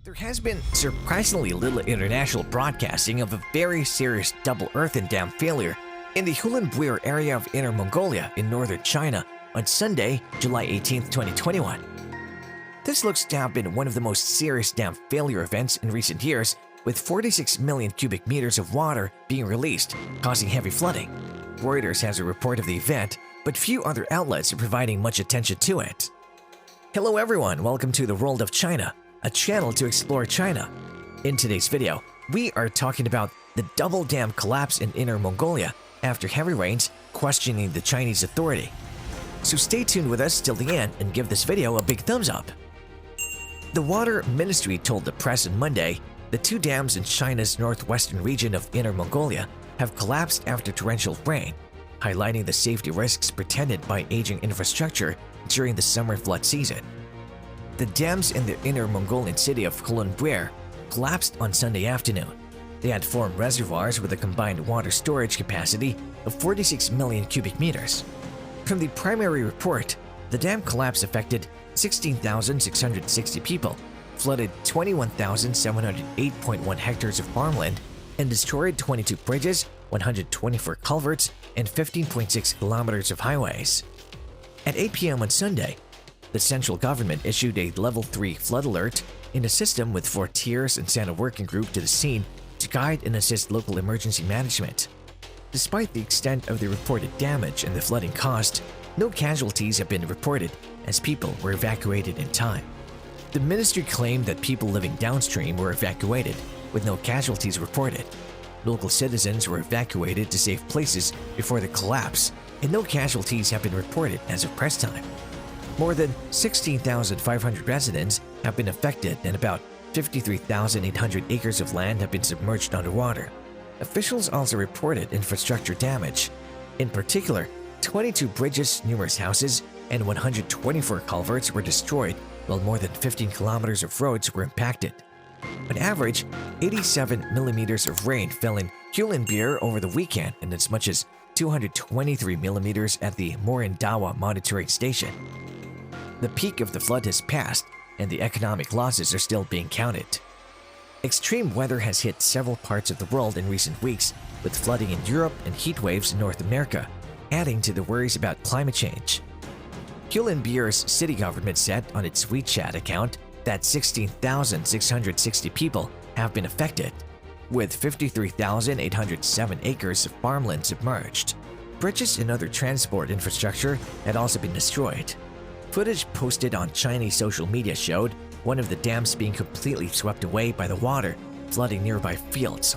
There has been surprisingly little international broadcasting of a very serious double earthen dam failure in the Hulunbuir area of Inner Mongolia in northern China on Sunday, July 18, 2021. This looks to have been one of the most serious dam failure events in recent years, with 46 million cubic meters of water being released, causing heavy flooding. Reuters has a report of the event, but few other outlets are providing much attention to it. Hello everyone, welcome to the World of China, a channel to explore China. In today's video, we are talking about the double dam collapse in Inner Mongolia after heavy rains, questioning the Chinese authority. So stay tuned with us till the end and give this video a big thumbs up. The Water Ministry told the press on Monday the two dams in China's northwestern region of Inner Mongolia have collapsed after torrential rain, highlighting the safety risks pretended by aging infrastructure during the summer flood season. The dams in the Inner Mongolian city of Hulunbuir collapsed on Sunday afternoon. They had formed reservoirs with a combined water storage capacity of 46 million cubic meters. From the primary report, the dam collapse affected 16,660 people, flooded 21,708.1 hectares of farmland, and destroyed 22 bridges, 124 culverts, and 15.6 kilometers of highways. At 8 p.m. on Sunday, the central government issued a Level 3 flood alert in a system with 4 tiers and sent a working group to the scene to guide and assist local emergency management. Despite the extent of the reported damage and the flooding caused, no casualties have been reported as people were evacuated in time. The ministry claimed that people living downstream were evacuated, with no casualties reported. Local citizens were evacuated to safe places before the collapse, and no casualties have been reported as of press time. More than 16,500 residents have been affected and about 53,800 acres of land have been submerged underwater. Officials also reported infrastructure damage. In particular, 22 bridges, numerous houses, and 124 culverts were destroyed, while more than 15 kilometers of roads were impacted. On average, 87 millimeters of rain fell in Hulunbuir over the weekend and as much as 223 millimeters at the Morindawa monitoring station. The peak of the flood has passed, and the economic losses are still being counted. Extreme weather has hit several parts of the world in recent weeks, with flooding in Europe and heat waves in North America, adding to the worries about climate change. Hulunbuir's city government said on its WeChat account that 16,660 people have been affected, with 53,807 acres of farmland submerged. Bridges and other transport infrastructure had also been destroyed. Footage posted on Chinese social media showed one of the dams being completely swept away by the water, flooding nearby fields.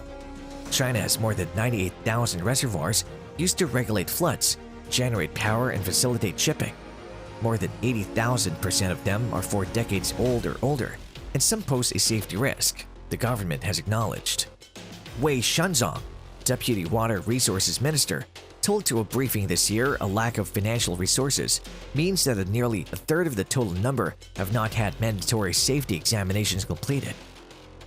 China has more than 98,000 reservoirs used to regulate floods, generate power, and facilitate shipping. More than 80,000% of them are 4 decades old or older, and some pose a safety risk, the government has acknowledged. Wei Shenzong, Deputy Water Resources Minister, told to a briefing this year a lack of financial resources means that nearly a third of the total number have not had mandatory safety examinations completed.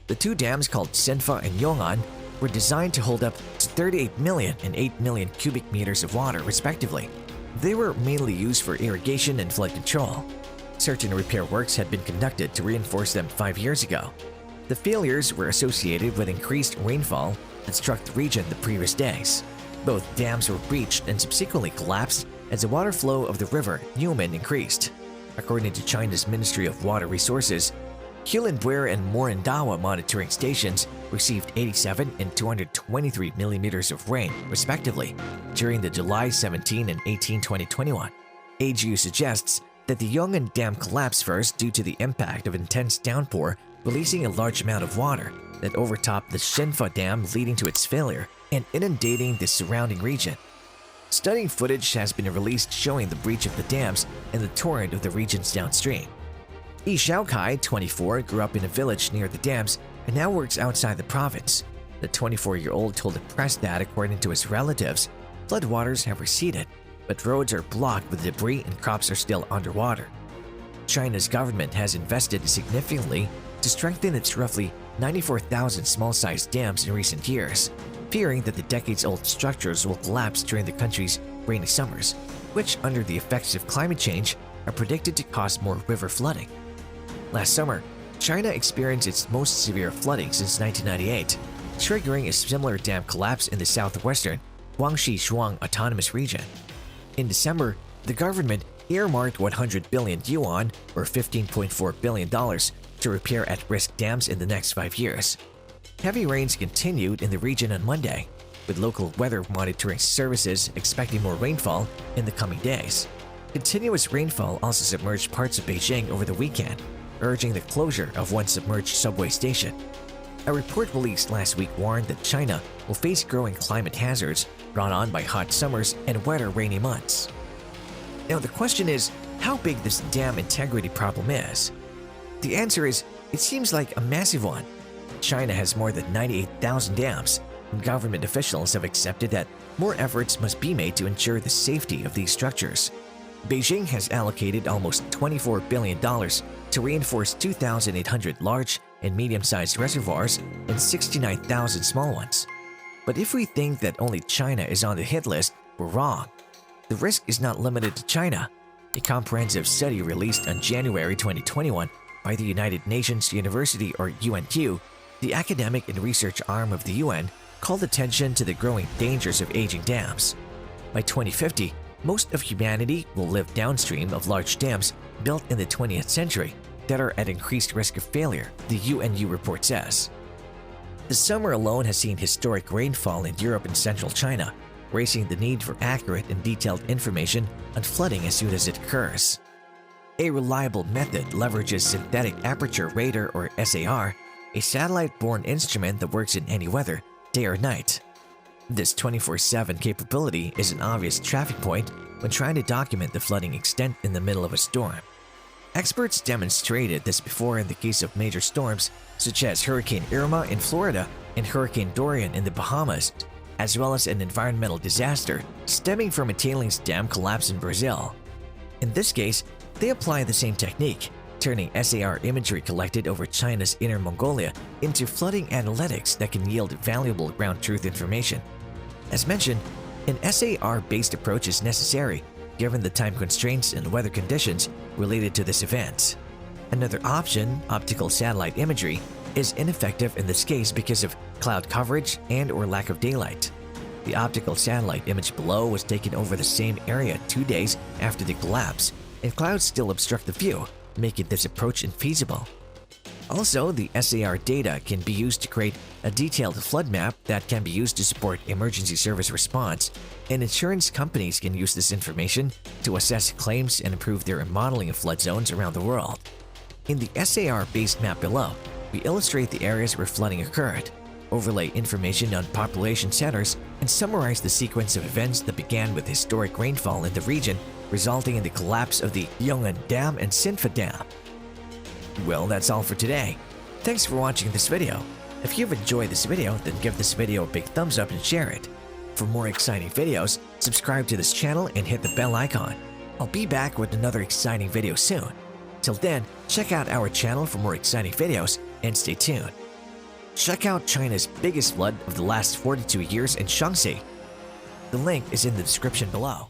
The two dams called Sinfa and Yong'an were designed to hold up to 38 million and 8 million cubic meters of water respectively. They were mainly used for irrigation and flood control. Certain repair works had been conducted to reinforce them 5 years ago. The failures were associated with increased rainfall that struck the region the previous days. Both dams were breached and subsequently collapsed as the water flow of the river Yumen increased. According to China's Ministry of Water Resources, Hulunbuir and Morindawa monitoring stations received 87 and 223 millimeters of rain, respectively, during the July 17 and 18, 2021. AGU suggests that the Yong'an Dam collapsed first due to the impact of intense downpour releasing a large amount of water that overtopped the Sinfa Dam, leading to its failure and inundating the surrounding region. Stunning footage has been released showing the breach of the dams and the torrent of the regions downstream. Yi Xiaokai, 24, grew up in a village near the dams and now works outside the province. The 24-year-old told the press that, according to his relatives, floodwaters have receded, but roads are blocked with debris and crops are still underwater. China's government has invested significantly to strengthen its roughly 94,000 small-sized dams in recent years, fearing that the decades-old structures will collapse during the country's rainy summers, which, under the effects of climate change, are predicted to cause more river flooding. Last summer, China experienced its most severe flooding since 1998, triggering a similar dam collapse in the southwestern Guangxi Shuang Autonomous Region. In December, the government earmarked 100 billion yuan or $15.4 billion to repair at-risk dams in the next 5 years. Heavy rains continued in the region on Monday, with local weather monitoring services expecting more rainfall in the coming days. Continuous rainfall also submerged parts of Beijing over the weekend, urging the closure of one submerged subway station. A report released last week warned that China will face growing climate hazards brought on by hot summers and wetter rainy months. Now the question is how big this dam integrity problem is. The answer is it seems like a massive one. China has more than 98,000 dams, and government officials have accepted that more efforts must be made to ensure the safety of these structures. Beijing has allocated almost $24 billion to reinforce 2,800 large and medium-sized reservoirs and 69,000 small ones. But if we think that only China is on the hit list, we're wrong. The risk is not limited to China. A comprehensive study released on January 2021 by the United Nations University or UNQ, the academic and research arm of the UN, called attention to the growing dangers of aging dams. By 2050, most of humanity will live downstream of large dams built in the 20th century that are at increased risk of failure, the UNU report says. The summer alone has seen historic rainfall in Europe and central China, raising the need for accurate and detailed information on flooding as soon as it occurs. A reliable method leverages synthetic aperture radar or SAR, a satellite-borne instrument that works in any weather, day or night. This 24/7 capability is an obvious traffic point when trying to document the flooding extent in the middle of a storm. Experts demonstrated this before in the case of major storms such as Hurricane Irma in Florida and Hurricane Dorian in the Bahamas, as well as an environmental disaster stemming from a tailings dam collapse in Brazil. In this case, they apply the same technique, turning SAR imagery collected over China's Inner Mongolia into flooding analytics that can yield valuable ground truth information. As mentioned, an SAR-based approach is necessary given the time constraints and weather conditions related to this event. Another option, optical satellite imagery, is ineffective in this case because of cloud coverage and/or lack of daylight. The optical satellite image below was taken over the same area 2 days after the collapse, and clouds still obstruct the view, making this approach infeasible. Also, the SAR data can be used to create a detailed flood map that can be used to support emergency service response, and insurance companies can use this information to assess claims and improve their modeling of flood zones around the world. In the SAR-based map below, we illustrate the areas where flooding occurred, overlay information on population centers, and summarize the sequence of events that began with historic rainfall in the region, resulting in the collapse of the Yong'an Dam and Sinfa Dam. Well, that's all for today. Thanks for watching this video. If you've enjoyed this video, then give this video a big thumbs up and share it. For more exciting videos, subscribe to this channel and hit the bell icon. I'll be back with another exciting video soon. Till then, check out our channel for more exciting videos and stay tuned. Check out China's biggest flood of the last 42 years in Shaanxi. The link is in the description below.